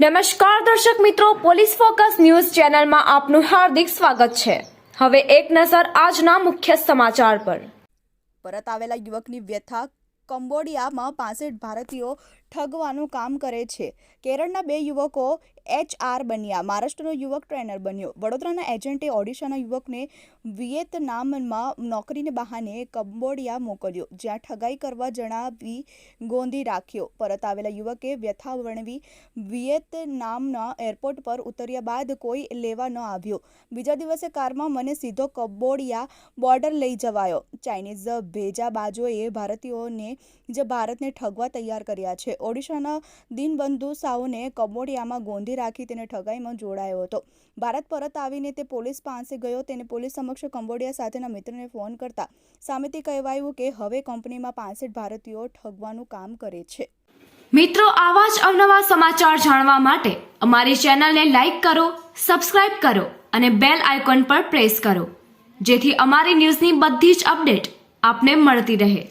નમસ્કાર દર્શક મિત્રો, પોલીસ ફોકસ ન્યૂઝ ચેનલમાં આપનું હાર્દિક સ્વાગત છે। હવે એક નજર આજના મુખ્ય સમાચાર પર। પરત આવેલા યુવકની વ્યથા। કંબોડિયામાં 65 ભારતીયો ઠગવાનું કામ કરે છે। કેરળના 2 યુવકો HR બન્યા। મહારાષ્ટ્રનો યુવક ટ્રેનર બન્યો। વડોદરાના એજન્ટે ઓડિશાના યુવકને વિયેતનામમાં નોકરીને બહાને કંબોડિયા મોકલ્યો, જ્યાં ઠગાઈ કરવા જણાવી ગોંધી રાખ્યો। પરત આવેલા યુવકે વ્યથા વર્ણવી વિયેતનામના એરપોર્ટ પર ઉતર્યા બાદ કોઈ લેવા ન આવ્યો। બીજા દિવસે કારમાં મને સીધો કંબોડિયા બોર્ડર લઈ જવાયો। ચાઇનીઝ ભેજાબાજોએ ભારતીયોને જે ભારતને ઠગવા તૈયાર કર્યા છે। ઓડિશાના દીનબંધુ સાઉને કંબોડિયામાં ગોંધી રાખી તેને ઠગાઈમાં જોડાયો હતો। ભારત પરત આવીને તે પોલીસ પાસે ગયો। તેને પોલીસ સમક્ષ કંબોડિયા સાથેના મિત્રને ફોન કરતા સામેથી કહેવાયું કે હવે કંપનીમાં 65 ભારતીયો ઠગવાનું કામ કરે છે। મિત્રો, આવા જ અવનવા સમાચાર જાણવા માટે અમારી ચેનલને લાઈક કરો, સબસ્ક્રાઇબ કરો અને બેલ આઇકોન પર પ્રેસ કરો, જેથી અમારી ન્યૂઝની બધી જ અપડેટ આપને મળતી રહે।